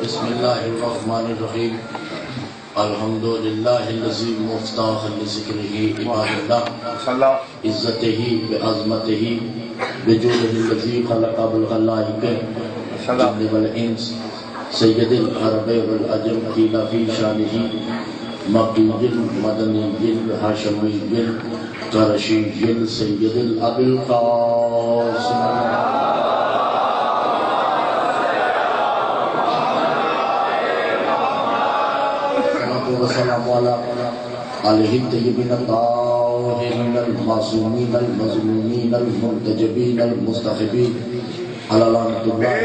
بسم اللہ الرحمن الرحیم الحمدللہ الذی مفتاح لذکرہ عباد اللہ عزتہ بعظمتہ بجودہ الذی خلق بالخلائق الجن والانس سید العرب والعجم قیل فی شانہ مکی مدنی ہاشمی قرشی سید الابی القاسم وسلام علیہ الطیبین الطاہرین المعصومین المظلومین المنتجبین المستخبین علی لعنۃ اللہ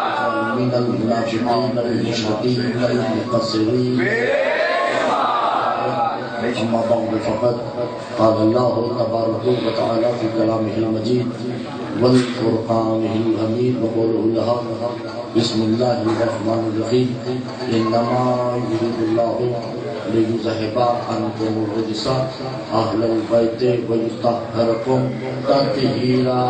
الظالمین المنافقین المشرکین المقصرین اما بعد فقد قال اللہ تبارک و تعالی فی کلامہ المجید والفرقانہ الحمید وقولہ الحق بسم اللہ الرحمن الرحیم انما یرید اللہ لیذہب عنکم الرجس اہل البیت ویطہرکم تطہیرا۔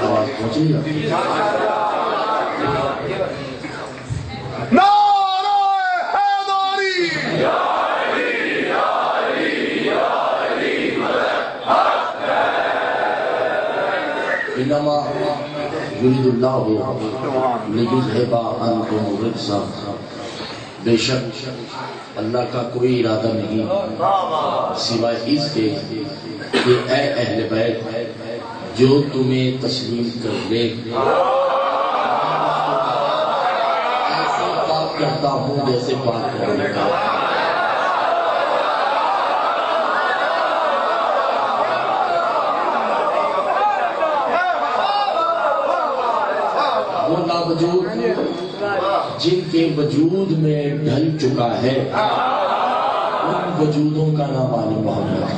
آواز پہنچی ہے؟ انما یرید اللہ لیذہب عنکم الرجس، بے شک اللہ کا کوئی ارادہ نہیں سوائے اس کے کہ اے اہل بیت جو تمہیں تسلیم کر لے ایسے پاک کرتا ہوں جیسے پاک کرنے کا۔ وہ ناوجود جن کے وجود میں ڈھل چکا ہے ان وجودوں کا نام آل محمد ہے۔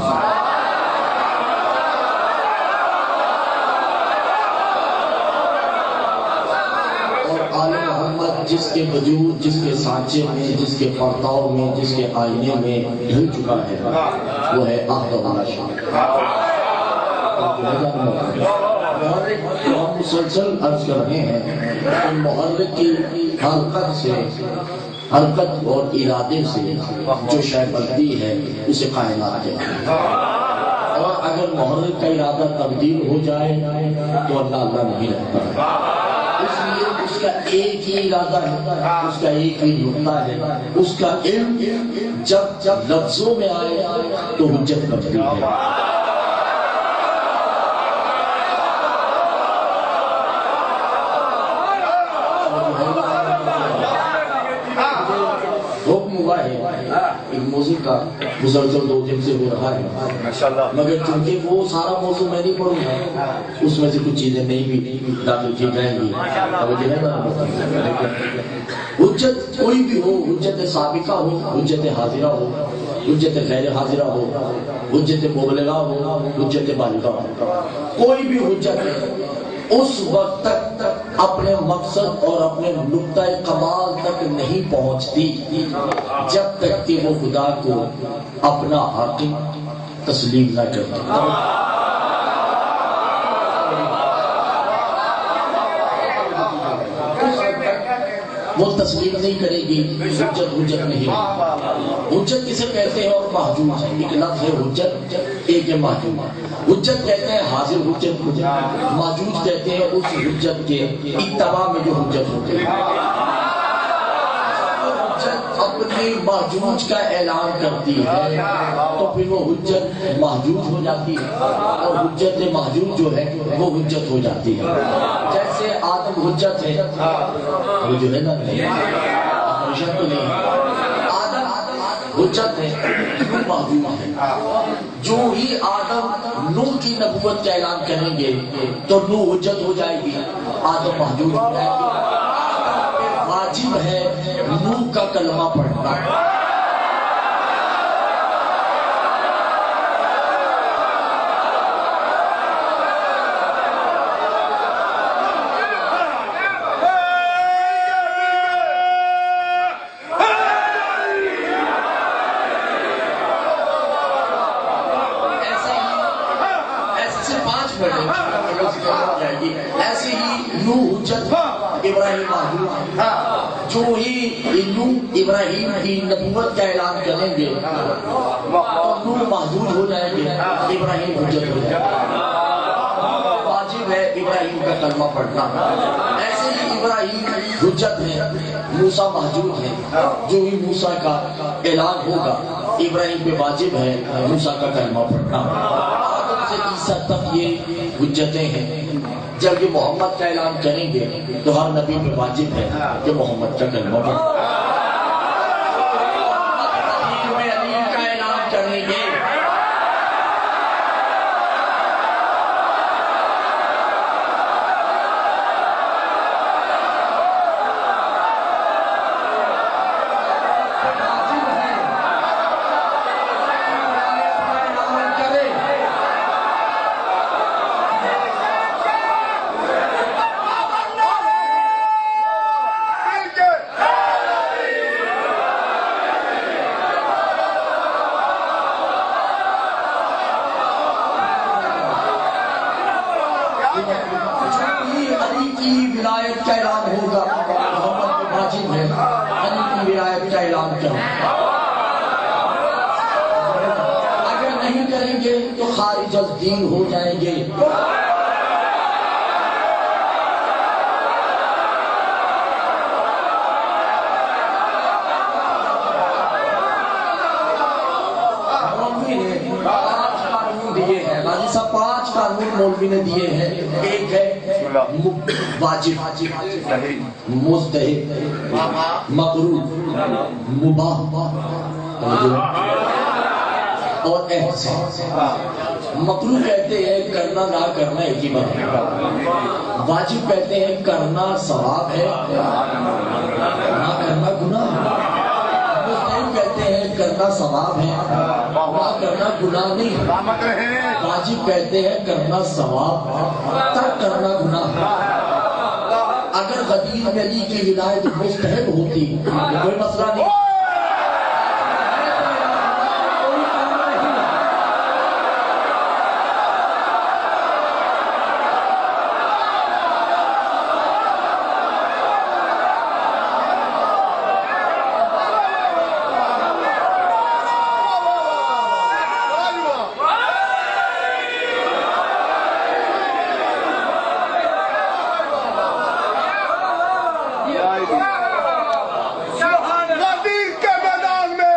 اور آل محمد جس کے وجود، جس کے سانچے میں، جس کے پرتاؤ میں، جس کے آئینے میں ڈھل چکا ہے وہ ہے احد اللہ شاہ۔ ہم مسلسل عرض کر رہے ہیں کہ محرک کی حرکت سے، حرکت اور ارادے سے جو شے بنتی ہے اسے کائنات کہتے ہیں، اور اگر محرک کا ارادہ تبدیل ہو جائے تو اللہ اللہ نہیں رہتا۔ اس لیے اس کا ایک ہی ارادہ ہے، اس کا ایک ہی نقطہ ہے، اس کا علم جب لفظوں میں آئے تو حجت بنتی ہے۔ حکم ہوا ہے ایک موضوع کا مسلسل 2 دن سے ہو رہا ہے، مگر چونکہ وہ سارا موضوع میں نہیں پڑھوں گا، اس میں سے کچھ چیزیں نہیں بھی داخل کی جائیں گی۔ حجت کوئی بھی ہو، حجت سابقہ ہو، حجت حاضرہ ہو، حجت غیر حاضرہ ہو، حجت مبلغہ ہو، حجت بالغہ ہو، کوئی بھی حجت ہے اس وقت تک اپنے مقصد اور اپنے نقطہ کمال تک نہیں پہنچتی جب تک کہ وہ خدا کو اپنا حاکم تسلیم نہ کرتا۔ وہ تسلیم نہیں کرے گی، حجت نہیں ہے۔ حجت کسے کہتے ہیں؟ اور محجوج ہے، ایک لفظ ہے حجت، ایک ہے محجوج۔ حجت کہتے ہیں حاضر حجت کو، محجوج کہتے ہیں اس حجت کے اتباع میں جو حجت ہوتے ہیں۔ حجت اپنی محجوج کا اعلان کرتی ہے تو پھر وہ حجت محجوج ہو جاتی ہے، اور حجت محجوج جو ہے وہ حجت ہو جاتی ہے۔ جیسے آدم حجت ہے، وہ جو ہے نا حجت تو نہیں، آدم حجت ہے، وہ محجوج ہے۔ جو ہی آدم نوح کی نبوت کا اعلان کریں گے تو نوح حجت ہو جائے گی، آدم محجوج ہو جائے گی۔ واجب ہے نوح کا کلمہ پڑھنا۔ سے 5 منٹ جائے گی. ایسے ہی نوح حجت ابراہیم محجوج. جو ہی نوح ابراہیم کی نبوت کا اعلان کریں گے تو نوح محجوج ہو جائیں گے, ابراہیم حجت ہو جائے گا. واجب ہے ابراہیم کا کلمہ پڑھنا. ایسے ہی ابراہیم حجت ہے, موسیٰ محجوج ہے. جو ہی موسیٰ کا اعلان ہوگا ابراہیم پہ واجب ہے موسیٰ کا کلمہ پڑھنا. آدم سے عیسیٰ تک یہ حجتیں ہیں. جب یہ محمد کا اعلان کریں گے تو ہر نبی پہ واجب ہے کہ محمد کا کلمہ پڑھنا. علی کا اعلان کریں گے علی کی ولایت کا اعلان ہوگا محمد پہ واجب ہے علی کی ولایت کا اعلان کریں. اگر نہیں کریں گے تو خارج الدین ہو جائیں گے. غازی صاحب 5 قانون مولوی نے دیے ہیں. ایک ہے واجب, مستحب, مکروہ, مباح اور احسان. مکروہ کہتے ہیں کرنا نہ کرنا ایک ہی بات ہے. واجب کہتے ہیں کرنا ثواب ہے, نہ کرنا گناہ ہے. مستحب کہتے ہیں کرنا ثواب ہے, نہ کرنا گناہ نہیں. واجب کہتے ہیں کرنا ثواب, ترک کرنا گناہ. اگر غدیر میں علی کی ولایت مستحب ہوتی تو کوئی مسئلہ نہیں. غدیر کے میدان میں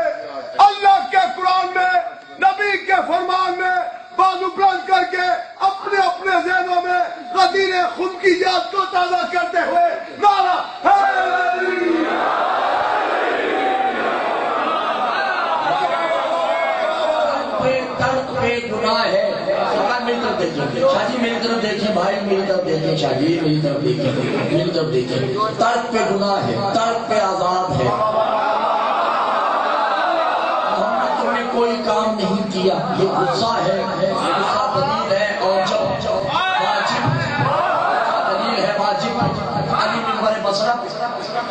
اللہ کے قرآن میں نبی کے فرمان میں بازو بلند کر کے اپنے اپنے ذہنوں میں غدیر خود کی یاد کو تازہ کرتے ہوئے نعرہ ترک پہ گناہ ہے. میری طرف دیکھیں شاہ جی, میری طرف دیکھیں بھائی, میری طرف دیکھیں شاہ جی, میری طرف دیکھیں, میری طرف دیکھیں. ترک پہ گناہ ہے, ترک پہ عذاب ہے. محمد تم نے کوئی کام نہیں کیا, یہ غصہ ہے, غصہ دلیل ہے. اور جب واجب دلیل ہے واجب علی منبر بصرہ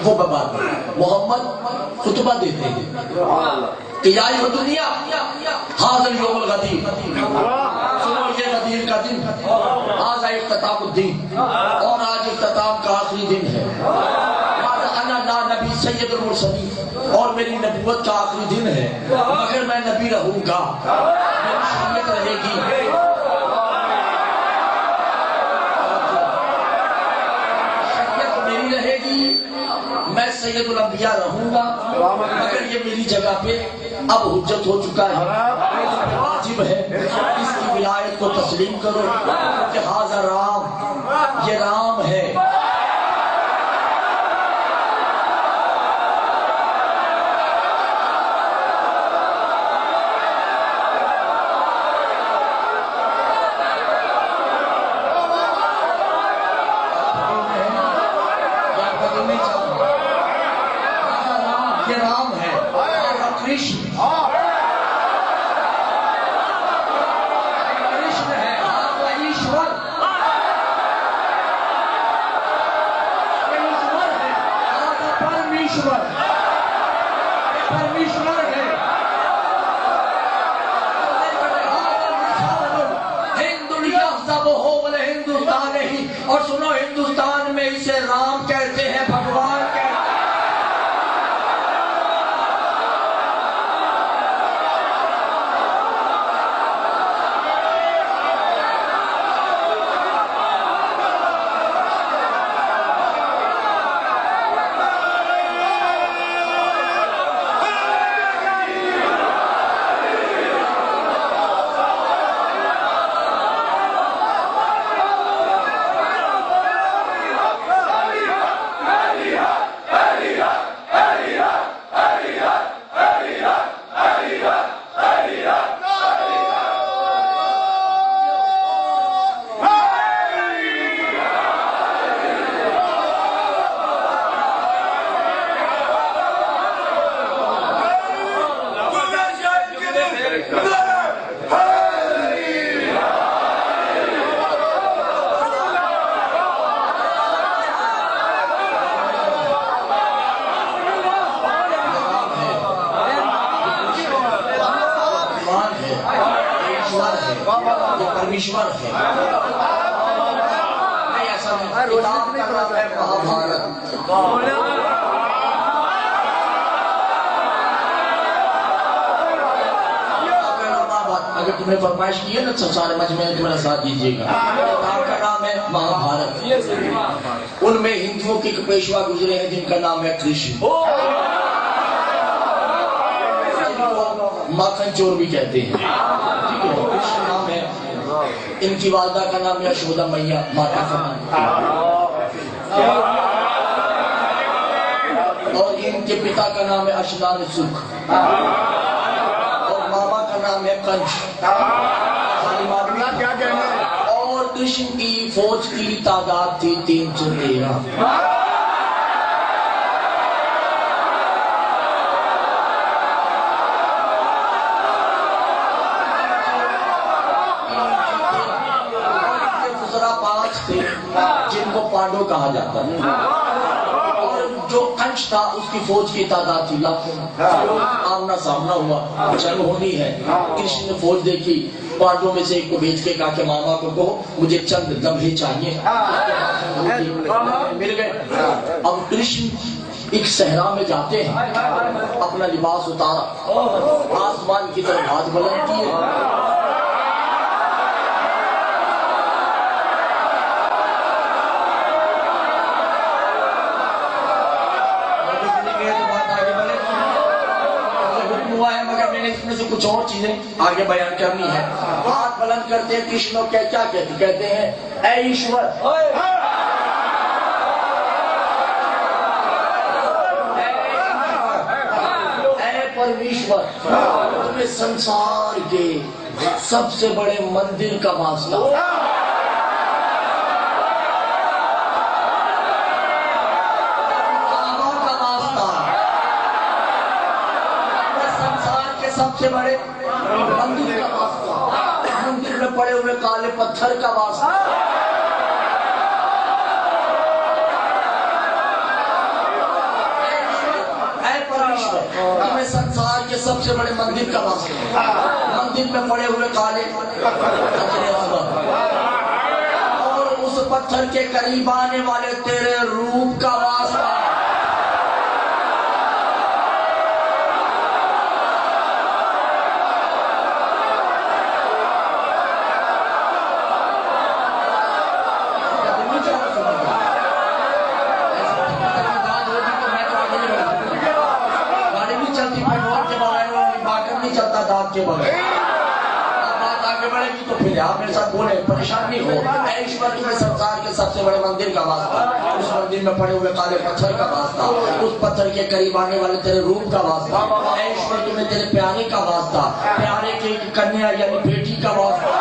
وہ بات. محمد خطبہ دیتے ہیں کہ یا ایھا الدنیا ھذا الیوم الغدیر, سنو یہ غدیر کا دن, آج اختتام الدین, اور آج اختتام کا آخری دن ہے. انا لا نبی سید المرسلین, اور میری نبوت کا آخری دن ہے, مگر میں نبی رہوں گا, میری شریعت رہے گی. شریعت میری رہے گی, میں سید الانبیاء رہوں گا, مگر یہ میری جگہ پہ اب حجت ہو چکا ہے. واجب ہے اس کی ولایت کو تسلیم کرو کہ ھذا رام, یہ رام ہے. یہ رام ہے, کرشن کرشن ہے, ایشور. اور سنو ہندوستان میں اسے رام کہتے ہیں، بھگوان کہتے ہیں۔ پرمیشور ہے، نہیں ایسا نہیں، کتاب کا نام ہے مہابھارت۔ اگر تمہیں فرمائش کی ہے نا سارے مجمع میں تمہارا ساتھ دیجیے گا۔ کتاب کا نام ہے مہابھارت، ان میں ہندوؤں کے پیشوا گزرے ہیں جن کا نام ہے کرشن، ماکھن چور بھی کہتے ہیں، ٹھیک ہے، کرشن نام ہے۔ ان کی والدہ کا نام ہے یشودا میاں، ماتا کا نام، اور ان کے پتا کا نام ہے اشنان سکھ، اور ماما کا نام ہے کنش، اور کرشن کی فوج کی تعداد تھی 313۔ جن کو پانڈو کہا جاتا ہے، اور جو کنش تھا اس کی فوج کی تعداد تھی لاکھوں۔ آمنا سامنا ہوا، جنگ ہونی ہے، کرشن نے فوج دیکھی، پانڈو میں سے ایک کو بھیج کے کہا کہ ماما کو کہو مجھے چند لمحے چاہیے، مل گئے۔ اب کرشن ایک صحرا میں جاتے ہیں، اپنا لباس اتارا، آسمان کی طرف ہاتھ بلند کیے، اس میں سے کچھ اور چیزیں آگے بیان کرنی ہے۔ ہاتھ بلند کرتے ہیں کرشن، کیا کہتے ہیں؟ اے ایشور، اے پرمیشور، تمہیں سنسار کے سب سے بڑے مندر کا واسطہ، سب سے بڑے مندر کا واسطہ، مندر میں پڑے ہوئے کالے پتھر کا واسطہ، اے پرمیشور، تمہیں سنسار کے سب سے بڑے مندر کا واسطہ، مندر میں پڑے ہوئے کالے اور اس پتھر کے قریب آنے والے تیرے روپ کا واسطہ، کے بغیر بات آگے بڑھے گی تو پھر آپ میرے ساتھ بولے، پریشان نہیں ہو۔ اے ایشور، تمہیں سنسار کے سب سے بڑے مندر کا واسطہ، اس مندر میں پڑے ہوئے کالے پتھر کا واسطہ، اس پتھر کے قریب آنے والے تیرے روپ کا واسطہ، اے ایشور، تمہیں تیرے پیارے کا واسطہ، پیارے کی کنیا یعنی بیٹی کا واسطہ،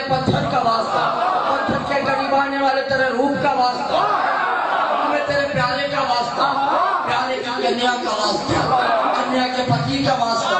پتھر کا واسطہ، پتھر کے قریب آنے والے تیرے روپ کا واسطہ، تمہیں تیرے پیارے کا واسطہ، پیارے کی کنیا کا واسطہ، کنیا کے پتی کا واسطہ،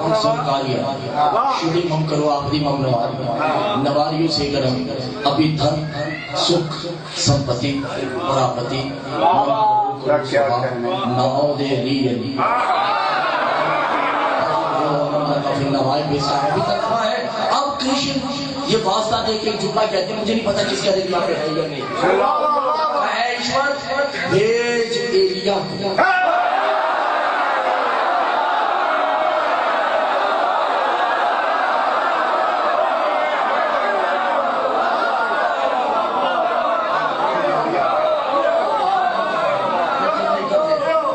منصور کالیا شوری مم کرو آخری مم نواریوں سے کرم ابھی دھن سکھ سمپتی پراپتی ناؤ دے لی نوائے بے صاحبی طرفہ ہے. اب کرشن یہ واسطہ دے کے جملہ کہتے ہیں, مجھے نہیں پتا کس کا دل پہ ہے یا نہیں. اے ایشور بھیج ایلیا کو.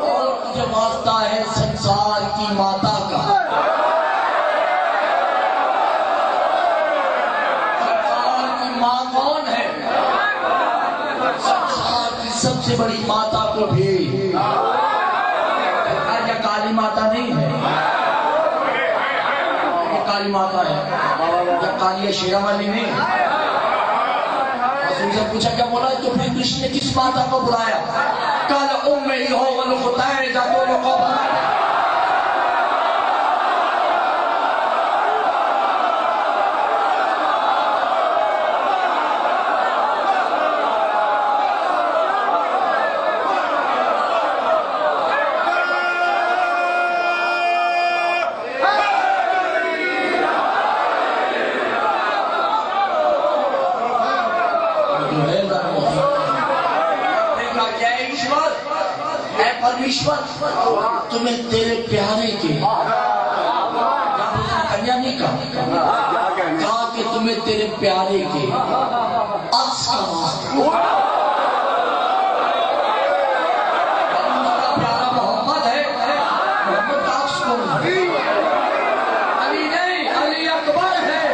اور تجھے واسطہ ہے سنسار کی ماتا کا. سب سے بڑی ماتا کو بھیج. یہ کالی ماتا نہیں ہے, یہ کالی ماتا ہے, یہ کالی شیرا والی نہیں. رسول سے پوچھا کیا بولا تو پھر کرشن نے کس ماتا کو بلایا؟ کل ام ہی ہو ولخطائے دا دونوں کو بلایا. تمہیں تیرے پیارے کے کنیا نہیں کہا کہ تمہیں تیرے پیارے کے عکس کا واسطہ. پیارا محمد ہے, محمد کا عکس کون ہے؟ علی نہیں, علی اکبر ہے.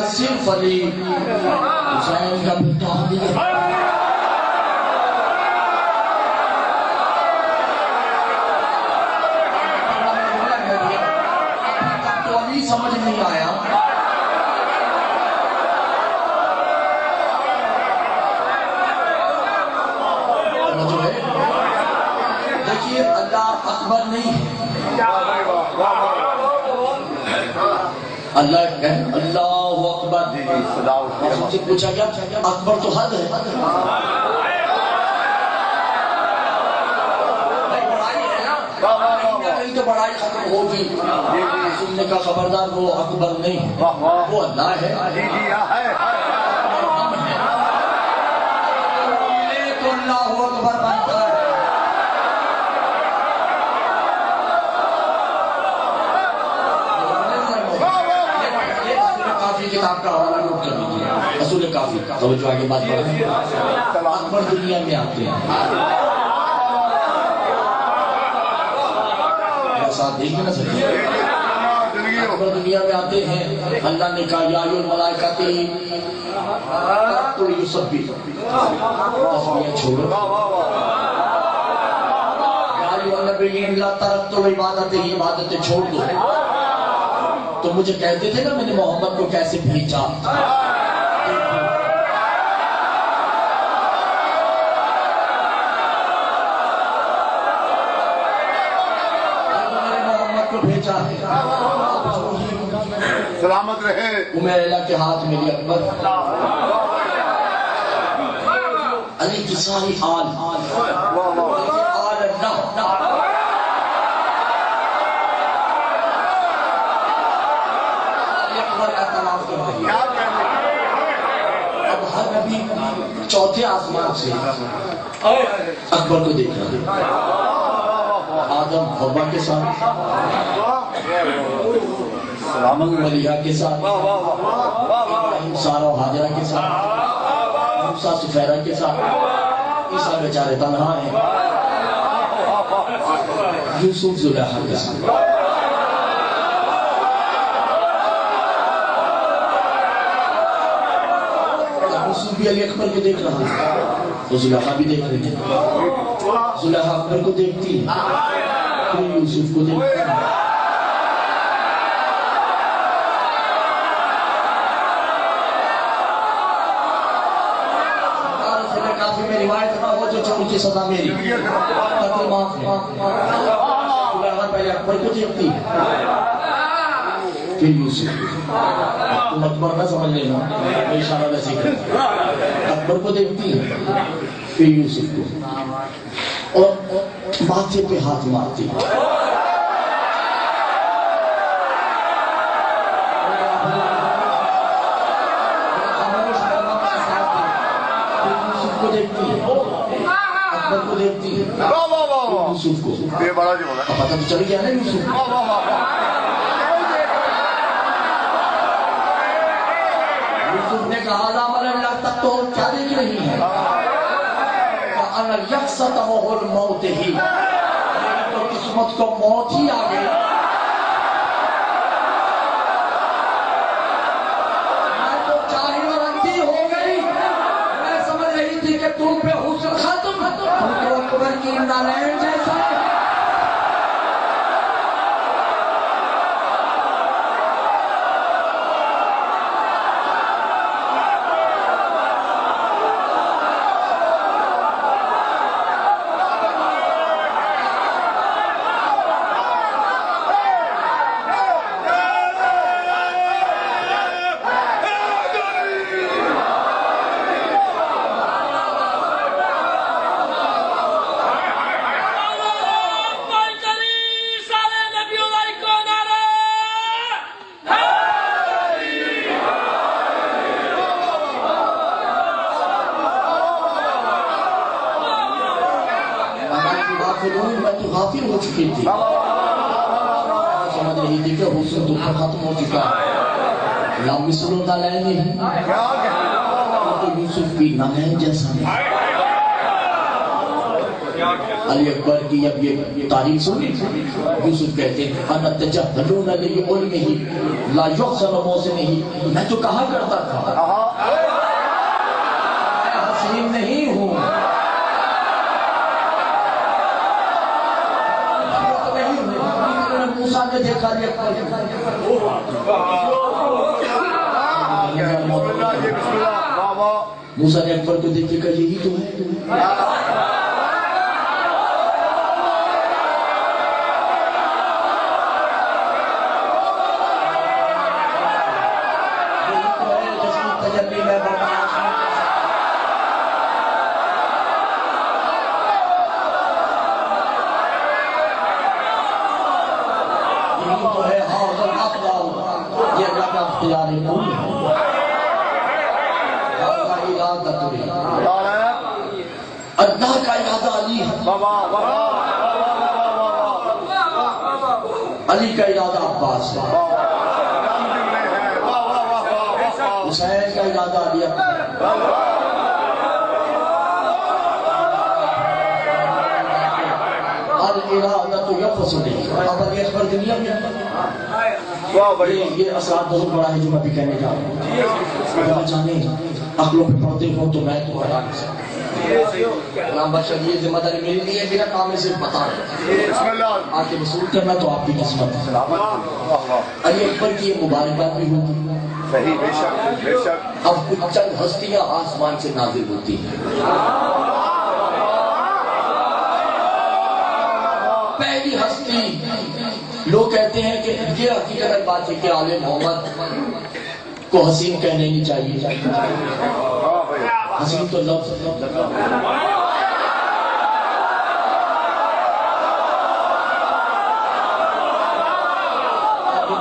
صرف علی حسین کا بیٹا علی تو علی سمجھ نہیں آیا. نہیں ہے. اللہ اللہ اکبر. ہم سے پوچھا گیا اکبر تو حد ہے. بڑائی ہے نا, نہیں تو بڑائی ختم ہوگی. سننے کا خبردار وہ اکبر نہیں ہے, وہ اللہ ہے. تو اللہ اکبر بنتا ہے. کتاب کا حوالہ نوٹ کر لیجیے, اصول کافی. توجہ آگے بات کریں. اکبر دنیا میں آتے ہیں, ساتھ دیکھیں نا سر. اکبر دنیا میں آتے ہیں, اللہ نے کہا یا ایھا الملائکہ تو یسبح, تسبیح چھوڑو. یا ایھا النبی لا ترکتم عبادتہ, عبادتیں چھوڑ دو. تو مجھے کہتے تھے نا میں نے محمد کو کیسے بھیجا. محمد کو بھیجا ہے, سلامت رہے. عمیر اللہ کے ہاتھ میری اکبر, علی کی ساری آل اب ہر نبی چوتھے آسمان سے اکبر کو دیکھ رہا ہے. آدم حوا کے ساتھ, ملیحہ کے ساتھ, ابراہیم سارہ و حاجرہ کے ساتھ, موسیٰ سفیرہ کے ساتھ, عیسیٰ بیچارے تنہا ہیں, یوسف زلیخا کے ساتھ. یوسف بھی علی اکبر کو دیکھ رہا ہے, تو زلیخا بھی دیکھ رہی ہے. زلیخا اکبر کو دیکھتی ہے, پھر یوسف کو دیکھتی ہے. کافی میں روایت نہ ہو جو چون کی سزا میری قتل معاف ہے. زلیخا پہلے اکبر کو دیکھتی ہے, پھر یوسف. تم اکبر نہ سمجھ لینا, میں اشارہ ویسے کرتا. اکبر کو دیکھتی ہے, پھر یوسف کو, اور ماتھے پہ ہاتھ مارتی ہے. یوسف کو دیکھتی ہے, اکبر کو دیکھتی ہے, یوسف کو. پتہ تو چل گیا نا یوسف. یوسف نے کہا دامن اللہ تک تو کیا دیکھ رہی ہے, انا یکستمہ الموت ہی, تو قسمت کو موت ہی آ گئی. میں تو چاہی اور اندھی ہو گئی, میں سمجھ رہی تھی کہ تم پہ حسن ختم, تم کو اکبر کی نالین جیسا. میں تو غافل ہو چکی تھی, سمجھ رہی تھی کہ حسن تو ختم ہو چکا ہے. لا مثل النالین نہیں, تو یوسف کی نالین جیسا نہیں. علی اکبر کی اب یہ تاریخ سنی, یوسف کہتے ہیں انا تجہلون لعلمہ لا یحسن محسنہ, میں تو کہا کرتا تھا میں حسین نہیں ہوں, موسیٰ نے دیکھا علی اکبر موسیٰ نے اکبر کو دیکھ کے کہا یہی تو ہے. یہی تو ہے حوض الاقدام، یہ اللہ کا اختیار کل ہے، اللہ کا ارادہ تری، اللہ کا ارادہ علی ہے، علی کا ارادہ عباس ہے، حسین کا ارادہ علی اکبر، الارادہ تو یفصل، اب علی اکبر دنیا میں یہ اثرات بہت بڑا ہے جو میں بھی کہنے جا رہا ہوں، اگر جانے عقلوں پہ پڑھتے ہوں تو میں تو بڑا نہیں سکتا، غلام بادشاہ یہ ذمہ داری میری نہیں ہے، میرا کام ہے صرف بتانا، آگے وصول کرنا تو آپ کی قسمت ہے۔ علی اکبر کی یہ مبارکباد بھی ہوتی ہے، اب کچھ چند ہستیاں آسمان سے نازل ہوتی ہیں، پہلی ہستی لوگ کہتے ہیں کہ یہ حقیقت بات ہے کہ آل محمد کو حسین کہنے نہیں چاہیے، حسین تو لفظ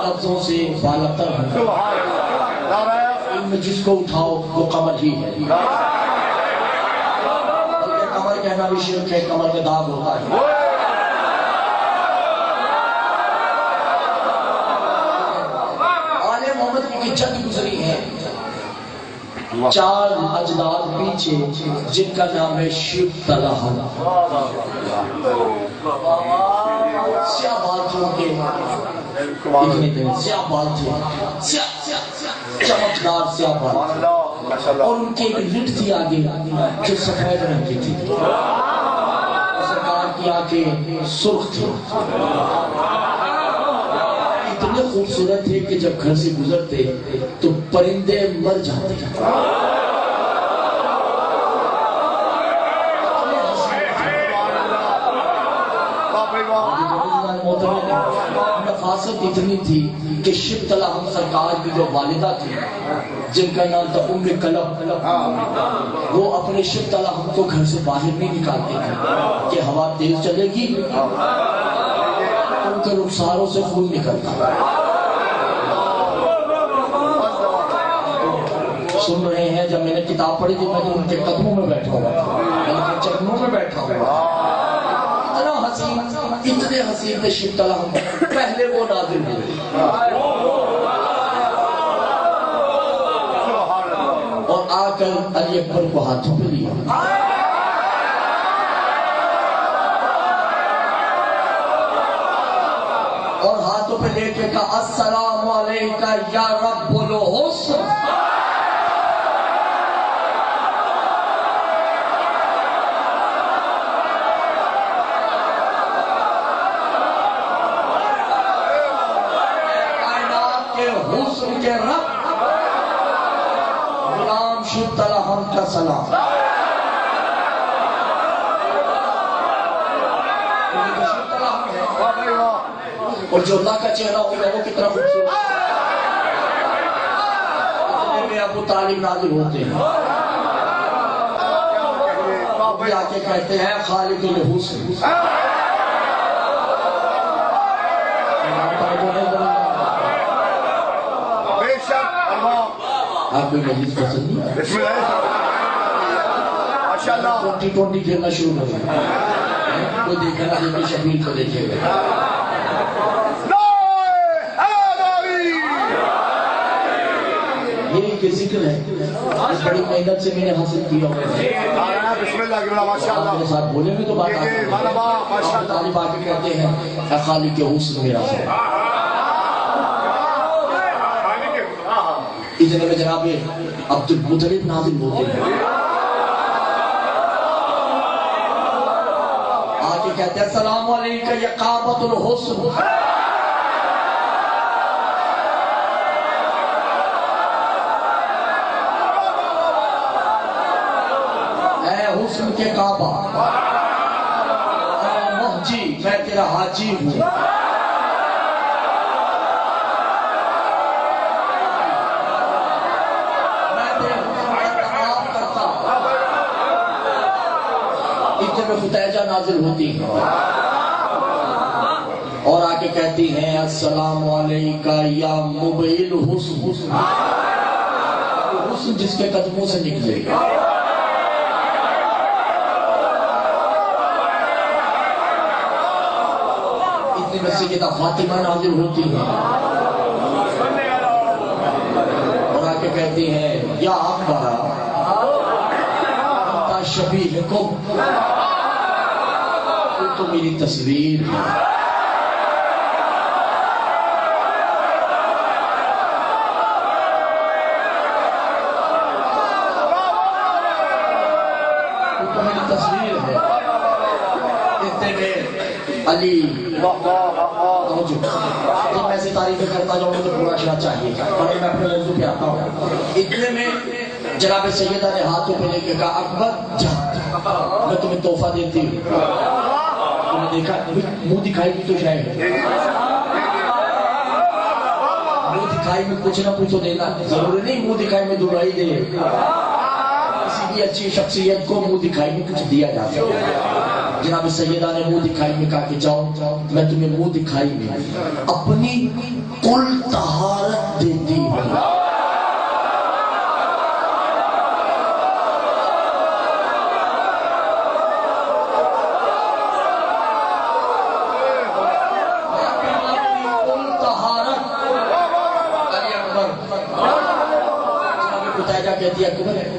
لفظوں سے بالاتر ہے، ان میں جس کو اٹھاؤ وہ قمر ہی ہے، بلکہ قمر کہنا بھی شرک ہے، قمر میں داغ ہوتا ہے، کی جد گزری ہے 4 اجداد پیچھے جن کا نام ہے شیو طلحہ، سیاہ بال تھے ان کے، اتنے دن سیاہ بال تھے، چمکدار سیاہ بال، اور ان کی ایک لٹ تھی آگے جو سفید رنگ کی تھی، سرکار کی آنکھیں سرخ تھی، اتنے خوبصورت تھے کہ جب گھر سے گزرتے تو پرندے مر جاتے، نفاست اتنی تھی کہ شیو طلحہ سرکار کی جو والدہ تھی جن کا نام تھا ام کلب، وہ اپنے شیو طلحہ کو گھر سے باہر نہیں نکالتے تھے کہ ہوا تیز چلے گی ان کے رخساروں سے خون نکلتا، سن رہے ہیں جب میں نے کتاب پڑھی تھی میں نے ان کے قدموں میں بیٹھا ہوا تھا، ان کے چرنوں میں بیٹھا ہوا، اتنا حسین، اتنے حسین تھے شیو طلحہ، پہلے وہ نازل ہوئے اور آ کر علی اکبر کو ہاتھوں پہ لیا، اور ہاتھوں پہ لے کے کہا السلام علیکہ یا رب الحسن، کائنات کے حسن کے رب غلام شیو طلحہ کا سلام، اور جو اللہ کا چہرہ ہوگا وہ کتنا خوبصورت، اتنے میں ابو طالب نازل ہوتے ہیں، ابھی آ کے کہتے ہیں خالق الحسن، آپ کو مجلس پسند نہیں ہے، 20 کھیلنا شروع کر دیں، کوئی دیکھا نہ دیکھے شبیر کو دیکھے گا، یہ ذکر ہے اس بڑی محنت سے میں نے حاصل کیا ہوا ہے، آپ میرے ساتھ بولے میں تو بات آتی ہے، طالب آ کے کہتے ہیں اے خالق حسن میرا سر، اتنے میں جناب عبد المطلب نازل ہوتے ہیں، آ کے کہتے ہیں السلام علیکہ یا کعبۃ الحسن، حسن کے کعبہ، اے محجی میں تیرا حاجی ہوں، میں تیرے حسن کا طواف کرتا، اتنے میں فتیجہ نازل ہوتی اور آ کے کے کہتی ہیں السلام علیکہ یا مبین حسن، حسن جس کے قدموں سے نکلے گا. اتنی میں سیدہ فاطمہ نازل ہوتی ہے اور آ کے کہتی ہیں یا اکبر انتا شبیہکم، تو میری تصویر ہے. تو میری تصویر ہے. اتنے میں علی جب میں سے تعریفیں کرتا جاؤں تو پورا شاہ چاہیے اور میں اپنے موضوع پہ آتا ہوں. اتنے میں جناب سیدہ نے ہاتھوں پہ لے کے کہا اکبر جا میں تمہیں تحفہ دیتی ہوں. تم نے دیکھا منہ دکھائی بھی تو شاید منہ دکھائی میں کچھ نہ کچھ تو دینا ضروری نہیں منہ دکھائی میں دبائی دے. کسی بھی اچھی شخصیت کو منہ دکھائی میں کچھ دیا جاتا ہے. جناب سیدہ نے منہ دکھائی میں کہا کہ جاؤ میں تمہیں منہ دکھائی میں اپنی کل طہارت دیتی ہوں. کہتی ہے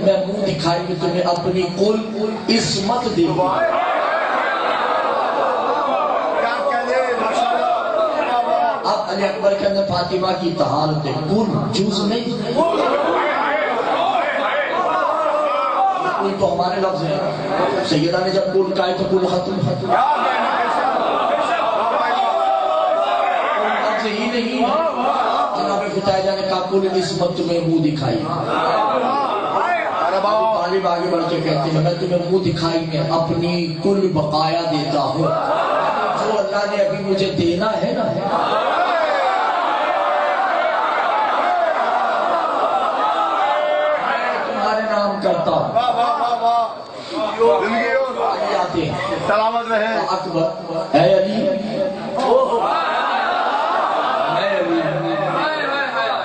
میں منہ دکھائی میں تمہیں اپنی کل عصمت دی. اب علی اکبر کے اندر فاطمہ کی طہارت ہے کل جز نہیں. کل تو ہمارے لفظ ہیں. سیدہ نے جب کل کہا تو کل ختم ختم لفظ ہی نہیں. جناب فتاحجہ نے کہا کل عصمت تمہیں منہ دکھائی. طالب آگے بڑھ کے کہتے ہیں میں تمہیں منہ دکھائی میں اپنی کل بقایا دیتا ہوں جو اللہ نے ابھی مجھے دینا ہے نا. میں تمہارے نام کرتا ہوں. علی آتے ہیں سلامت رہے اکبر اے علی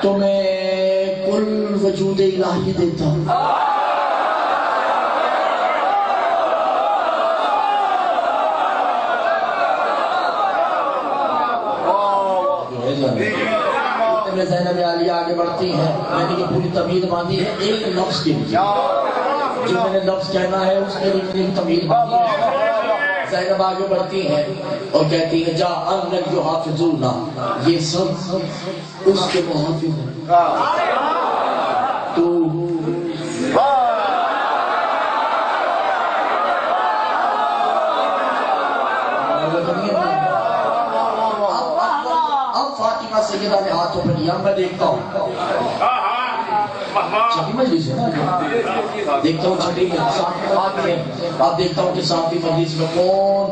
تمہیں کل وجود الہی دیتا ہوں. زینب عالیہ آگے بڑھتی ہیں میں نے یہ پوری تمہید باندھی ہے ایک لفظ کے لیے جو میں نے لفظ کہنا ہے اس کے لیے میں نے تمہید باندھی ہے. زینب آگے بڑھتی ہیں اور کہتی ہے جا انک جو حافظون یہ سب اس کے محافظ ہیں. تو سیدہ نے ہاتھوں پہ لیا میں دیکھتا ہوں چھٹی مجلس ہے نا دیکھتا ہوں چھٹی میں اب دیکھتا ہوں کہ ساتھی مجلس میں کون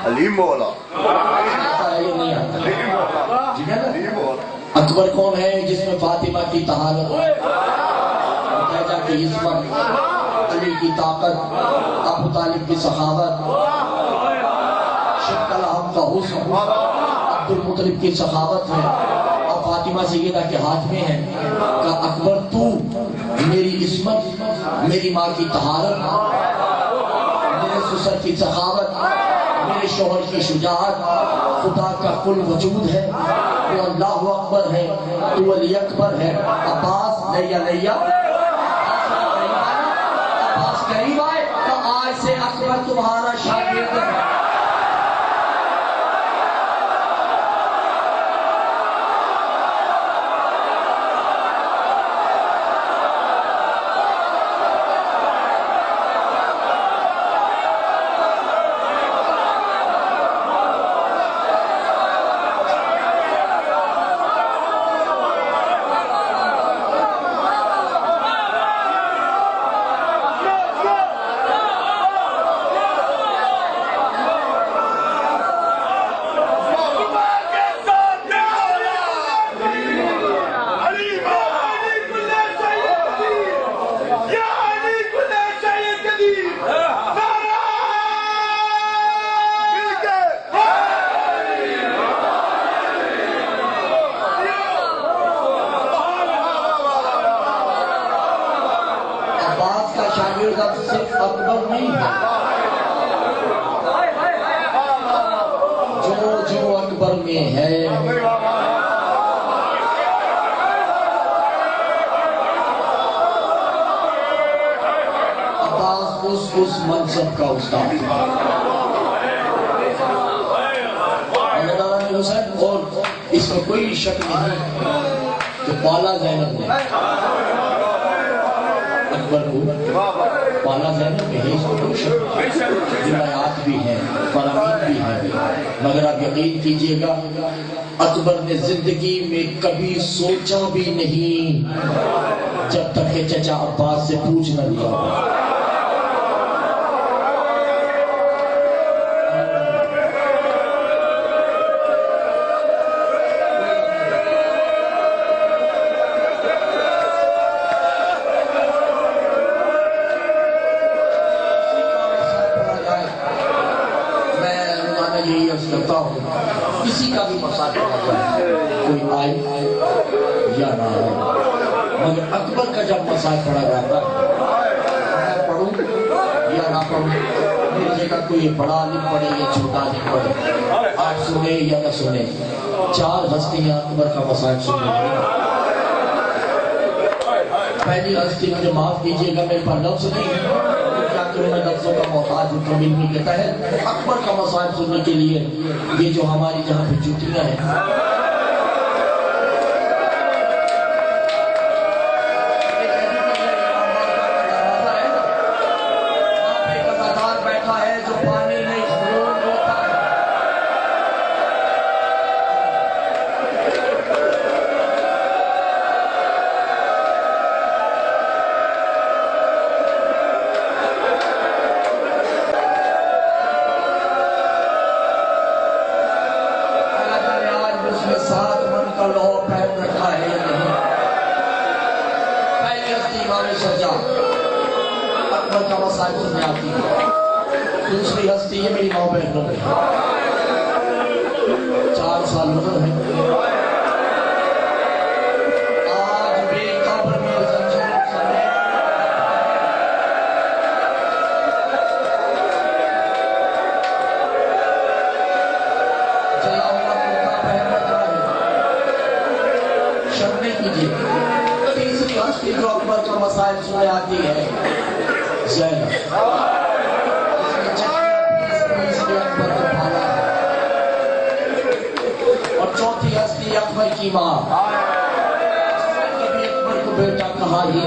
حلیم مولا آتا ہے یا نہیں آتا ٹھیک ہے نا. اکبر کون ہے جس میں فاطمہ کی طہارت فتاحجہ کی عصمت علی کی طاقت ابو طالب کی سخاوت شق الحم کا حسن عبدالمطلب کی سخاوت ہے اور فاطمہ سیدہ کے ہاتھ میں ہے کہ اکبر تو میری عصمت میری ماں کی طہارت میرے سسر کی سخاوت میرے شوہر کی شجاعت خدا کا کل وجود ہے تو اللہ اکبر ہے تو علی اکبر ہے. عباس لیا لیا عباس قریب آئے تو آج سے اکبر تمہارا شاگرد ہے. میں ہے، عباس اس منصب کا استاد حسین، اور اس میں کوئی شک نہیں کہ بالا زینب نے اکبر کو بالا زینب میں ہے، اس میں کوئی شک نہیں، روایات بھی ہیں، فرامین بھی ہیں، مگر آپ یقین کیجئے گا اکبر نے زندگی میں کبھی سوچا بھی نہیں جب تک کہ چچا عباس سے پوچھ نہ لیا۔ کسی کا بھی مسائل ہوتا ہے، کوئی آئے یا نہ آئے، مگر اکبر کا جب مسائل پڑھا جاتا ہے، میں پڑھوں یا نہ پڑھوں، میری جگہ کوئی بڑا عالم پڑھے یا چھوٹا عالم پڑھے، آپ سنے یا نہ سنے، چار ہستیاں اکبر کا مسائل سننے گی۔ پہلی ہستی مجھے معاف کیجئے گا، میرے پاس لفظ نہیں ہے، میں لفظوں کا محتاج ہوں، کبھی نہیں کہتا ہے اکبر کا مسائل سننے کے لیے یہ جو ہماری جہاں پہ جوتیاں ہیں، وہاں پہ ایک اداکار بیٹھا ہے جو پانی نہیں خون ہوتا ہے، اکبر کا مسائل سننے آتی ہے۔ دوسری ہستی ہے میری ماں بہنوں میں، 4 سال عمر ہے، آج بھی قبر میں زنجیر سنے، جلا ہوا کرتا پہن رکھا ہے، شرم نہیں کیجیے۔ تیسری ہستی جو اکبر کا مسائل سننے آتی ہے زینب، اس میں چچی اکبر کو پالا ہے، اور چوتھی ہستی اکبر کی ماں، کبھی اکبر کو بیٹا کہا ہی نہیں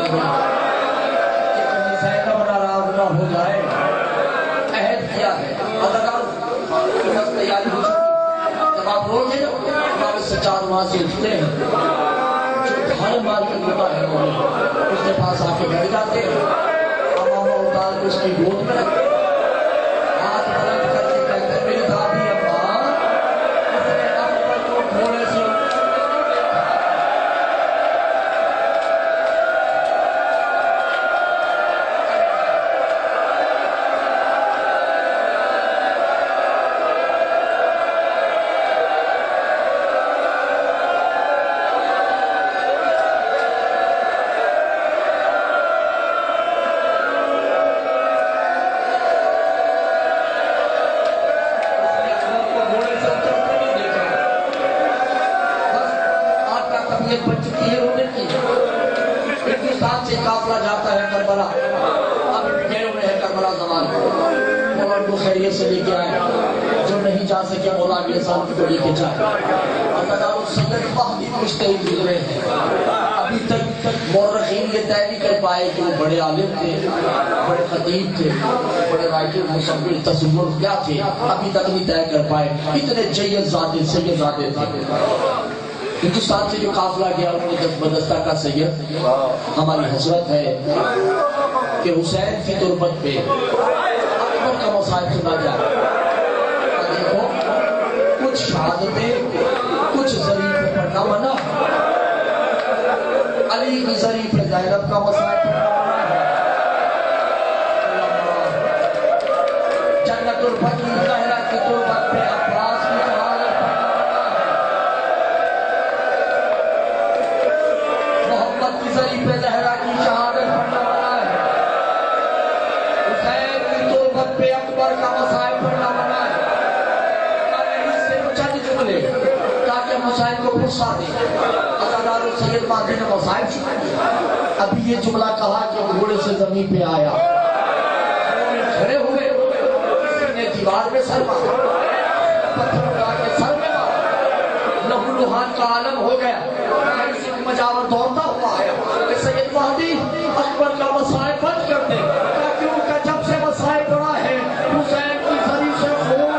کہ کہیں زینب ناراض نہ ہو جائے، عہد کیا ہے تیاری ہو چکی، جب آپ روز ہیں ہمارے سچار وہاں سے اٹھتے ہیں، ہر مال کے ہوتا ہے اس کے پاس آ کے بیٹھ جاتے ہیں، امامہ اتار کے اس کی گود میں رکھتے ہیں، ہاتھ بلند کر کے کہتے ہیں میری دادی اماں اس نے اکبر کو گھوڑے سے بن چکی ہے رونے کی۔ ہندوستان سے قافلہ جاتا ہے کربلا، ابھی بھی گئے ہوئے ہیں کربلا زمان، مولا کو خیریت سے لے کے آئے، جو نہیں جا سکے مولا اگلے سال کو لے کے جائے۔ اللہ سید مہدی مشتہر گزرے ہیں، ابھی تک مورخین یہ طے نہیں کر پائے کہ وہ بڑے عالم تھے، بڑے خطیب تھے، بڑے رائٹر مصور تصور کیا تھے، ابھی تک نہیں طے کر پائے، اتنے جید ذاتے سید ذاتے تھے۔ ہندوستان سے جو قافلہ گیا انہوں نے دستبدستہ کا سید، ہماری حسرت ہے کہ حسین کی تربت پہ اکبر کا مسائل سنا جائے۔ دیکھو کچھ شہادتیں کچھ ظریف پڑھنا منع، علی کی ظریف زینب کا مسائل پڑھنا منع ہے، جنت البقیع زہرا کی تربت پہ عباس کی شہادت ظریف زہرا کی شہادت پڑھنا منع ہے، حسین کی تربت پہ اکبر کا مسائل پڑھنا منع ہے۔ اس سے چند جملے حسین کو غصہ دے عزادار سید مہدی نے مصائب چھوڑے ابھی یہ جملہ کہا کہ گھوڑے سے زمین پہ آیا کھڑے ہوئے کسی نے دیوار میں سر مارا پتھر اٹھا کے سر میں مارا لہو لہان کا عالم ہو گیا ایسی مجاور دوڑتا ہوا آیا کہ سید مہدی اکبر کا مصائب بند کر دے کیوں کہ جب سے مصائب پڑا ہے حسین کی زری سے خون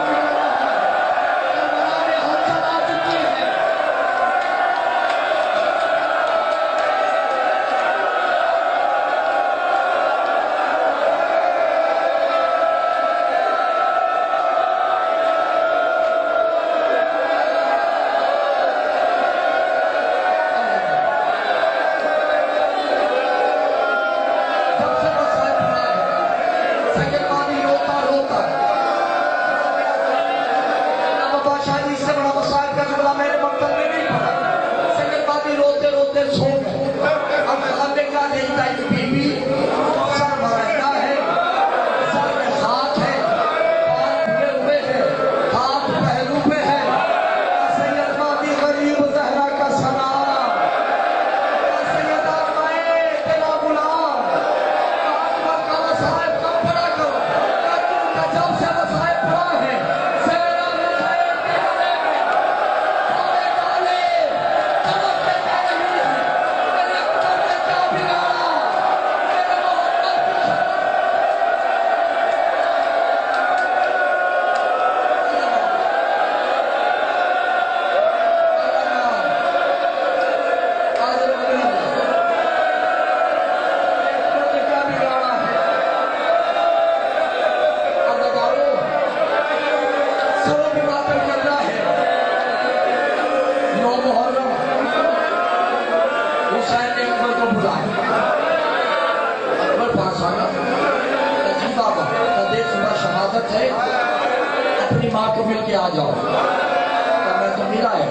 اپنی ماں کو مل کے آ جاؤ میں تو ملا ہے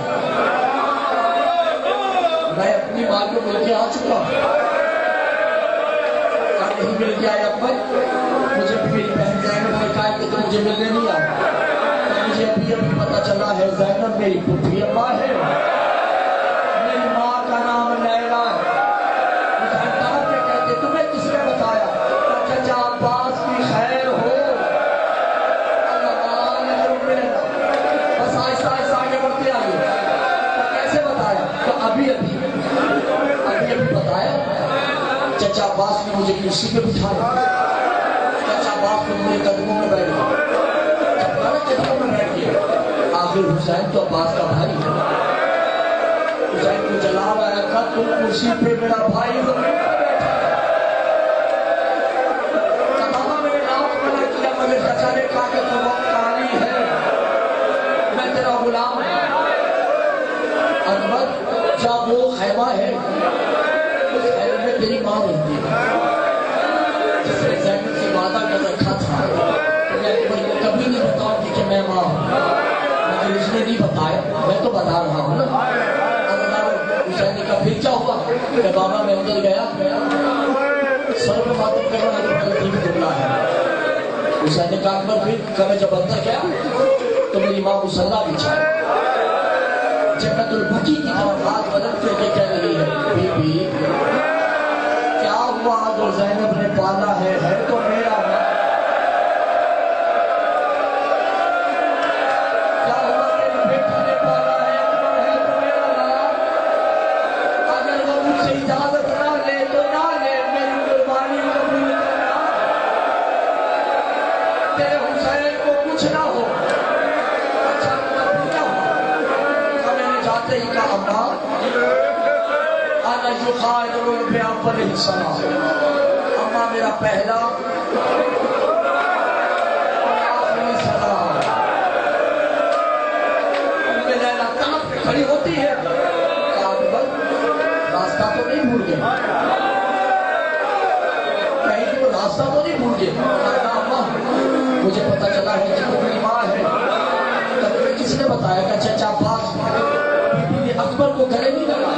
میں اپنی ماں کو مل کے آ چکا ہوں نہیں مل کے آیا اکبر مجھے بھی میری بہن زینب نے کہا کہ تم مجھے ملنے نہیں آیا مجھے ابھی پتا چلا ہے زینب میری پھوپھی اماں ہے میری ماں کا نام لیلا ہے کہتے تمہیں کس نے بتایا چچا عباس کی خیر ہو بس آہستہ آہستہ آگے بڑھتے آگے کیسے بتایا تو ابھی بتایا چچا عباس نے مجھے کرسی پہ بٹھایا چچا عباس نے مجھے قدموں میں بیٹھ گیا قدموں میں بیٹھ گیا آخر حسین تو عباس کا بھائی ہے حسین کو جلا ہوا رکھا تم کرسی پہ میرا بھائی ہو مگر چچا نے کہا کہ تو وقت کہانی ہے میں تیرا غلام ہوں اکبر جب وہ خیمہ ہے اس خیمے میں تیری ماں رہتی ہے جس نے زینب سے وعدہ کر رکھا تھا کہ میں اکبر کو کبھی نہیں بتاؤں کہ میں ماں ہوں مگر اس نے نہیں بتایا میں تو بتا رہا ہوں نا حسین نے کہا پھر کیا ہوا کہ بابا میں ادھر گیا سر پہ ماتم کر رہا ہے تو غلطی بھی کرنا ہے حسین نے کہا اکبر پھر کبھی جب اندر گیا تو میری ماں مصلی بچھائی جنت البقیع کی طرف ہاتھ بدل کر کے کہہ رہی ہے بی بی کیا ہوا جو زینب نے پالا ہے تو میرا ہے کیا ہوا میری بیٹی نے پالا ہے تو میرا نام اگر وہ مجھ سے اجازت نہ لے تو نہ لے میری قربانی قبول کرنا تیرے حسین کو کچھ نہ ہو اچھا کیا ہوا میں نے جاتے ہی کہا اماں انا یخادر بأول السلام اماں میرا پہلا اور آخری سلام میں لیلا طرف پہ کھڑی ہوتی ہے اکبر راستہ تو نہیں بھول گئے کہیں کہ وہ راستہ تو نہیں بھول گئے اماں مجھے پتا چلا ہے کہ وہ میری ماں ہے تمہیں کس نے بتایا کہ چچا عباس بی بی اکبر کو گلے نہیں لگا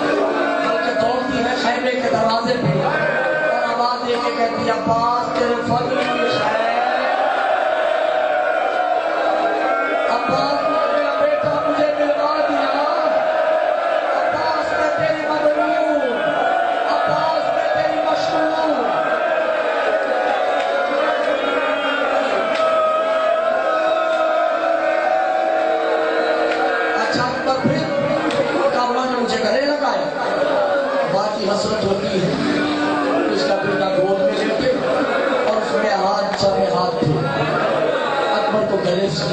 بلکہ دوڑتی ہے خیمے کے دروازے پہ اور آواز دے کے کہتی ہے عباس تیرے فضل کی خیر عباس میرا بیٹا مجھے ملوا دیا ہوتی ہے، اس کا بیٹا گود میں لے کے اور اس میں ہاتھ سر میں ہاتھ تھے، اکبر کو گلے سے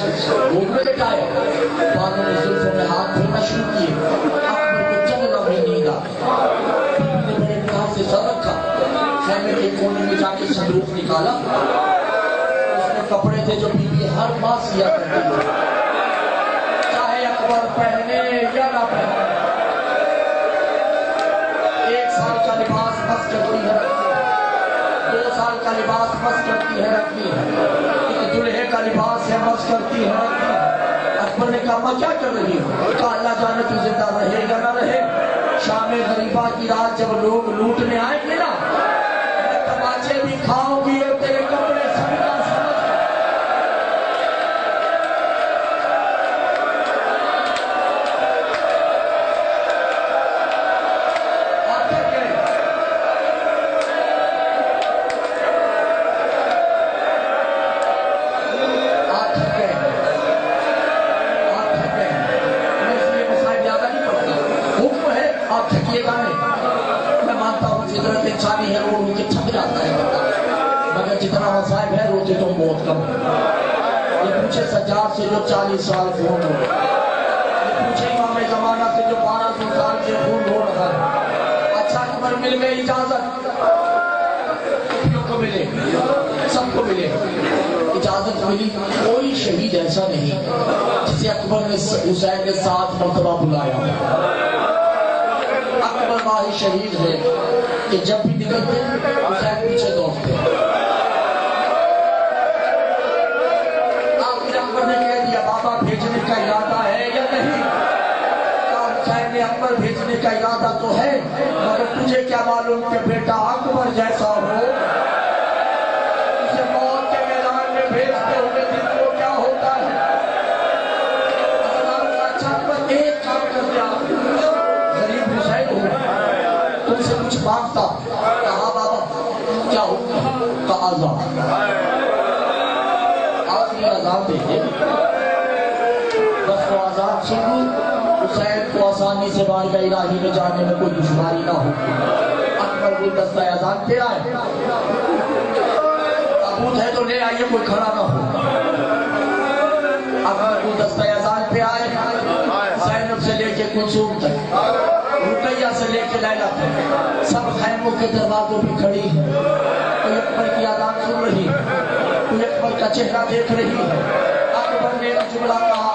گود میں بٹھایا، بانوں نے زلفوں میں ہاتھ پھیرنا شروع کیے، اکبر کو چلنا بھی نیند آ گئی، نے بڑے پیار سے سر رکھا، خیمے کے کونے میں جا کے صندوق نکالا، اس میں کپڑے تھے جو بی بی ہر ماہ سیا کرتی تھی، چاہے اکبر پہنے یا نہ پہنے، 1 سال کا لباس بس کرتی ہے رکھتی ہے، 2 سال کا لباس بس کرتی ہے رکھتی ہے، ایک دلہے کا لباس ہے بس کرتی ہے رکھتی ہے۔ اکبر نے کہا ماں کیا کر رہی ہو؟ کہا اللہ جانے تو زندہ رہے یا نہ رہے، شام غریبہ کی رات جب لوگ لوٹنے آئیں گے نا، میں تماچے بھی کھاؤں گی اور تیرے کپڑے صدقہ سمجھ کر۔ میں مانتا ہوں فطرت انسانی ہے، وہ ان کے تھک جاتا ہے مگر جتنا مصائب ہے روتے تو بہت کم ہے۔ یہ پوچھے سجاد سے جو 40 سال خون ہو، یہ پوچھے امام زمانہ سے جو 1200 سال کے خون ہو رہا ہے، اچھا اکبر مل میں اجازت کو ملے، سب کو ملے، اجازت ملی، کوئی شہید ایسا نہیں جسے اکبر نے حسین نے 7 مرتبہ بلایا۔ اکبر ماہی شہید ہے کہ جب بھی نکلتے حسین پیچھے دوڑتے، آخر اکبر نے کہہ دیا بابا بھیجنے کا ارادہ ہے یا نہیں؟ کہا حسین نے اکبر بھیجنے کا ارادہ تو ہے مگر تجھے کیا معلوم کہ بیٹا اکبر جیسا ہو، اسے موت کے میدان میں بھیجتے ہوئے دل کو کیا ہوتا ہے؟ اچھا اکبر ایک کام کر دیا، غریب حسین ہو تم سے کچھ مانگتا، کہا بابا کیا ہو؟ کہا آزاد، آخری آزاد دے دے، بس وہ آزاد سن حسین کو آسانی سے بارگاہ الہی میں جانے میں کوئی دشواری نہ ہو۔ اکبر گلدستہ آزاد پہ آئے، تابوت ہے تو لے آئیے، کوئی کھڑا نہ ہو۔ اکبر گلدستہ آزاد پہ آئے، زینب سے لے کے کلثوم تک، رقیہ سے لے کے لیلا تک، سب خیموں کے دروازوں پہ کھڑی ہے، کوئی اکبر کی آزان سن رہی ہے، کوئی اکبر کا چہرہ دیکھ رہی ہے۔ اکبر نے ایک جملہ کہا،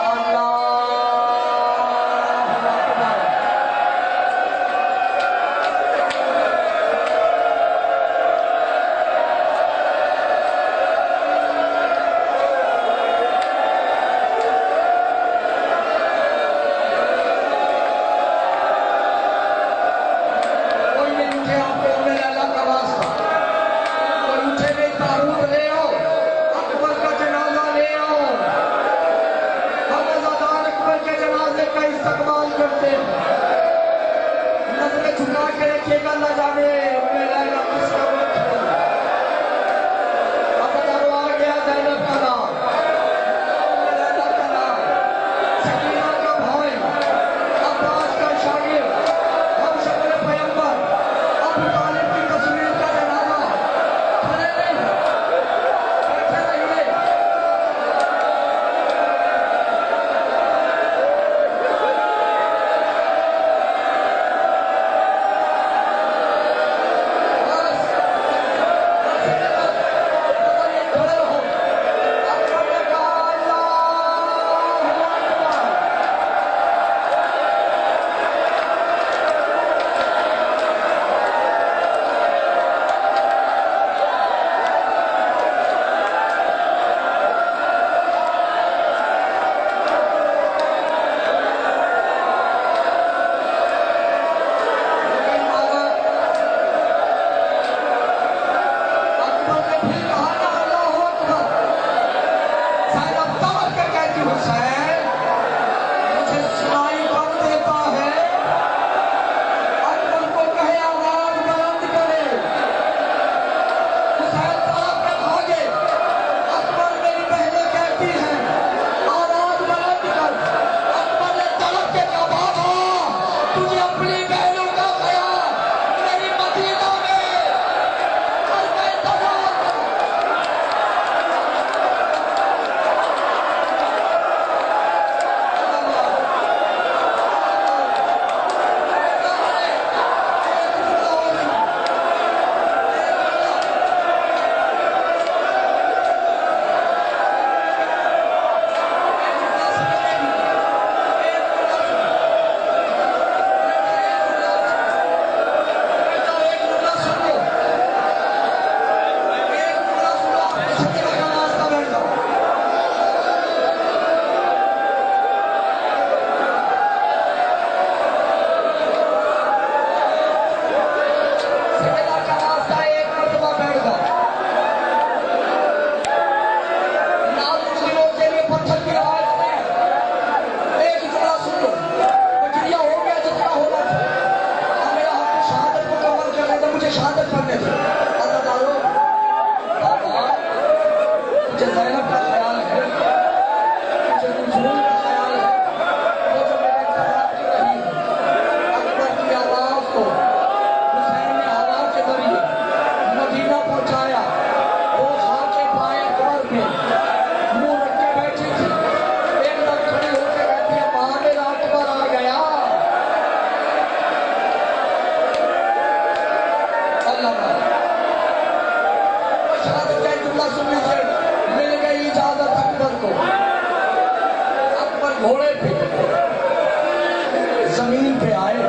زمین پہ آئے،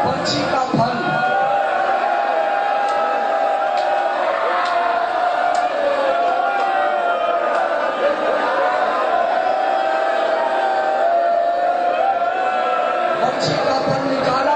برچی کا پھل برچی کا پھل نکالا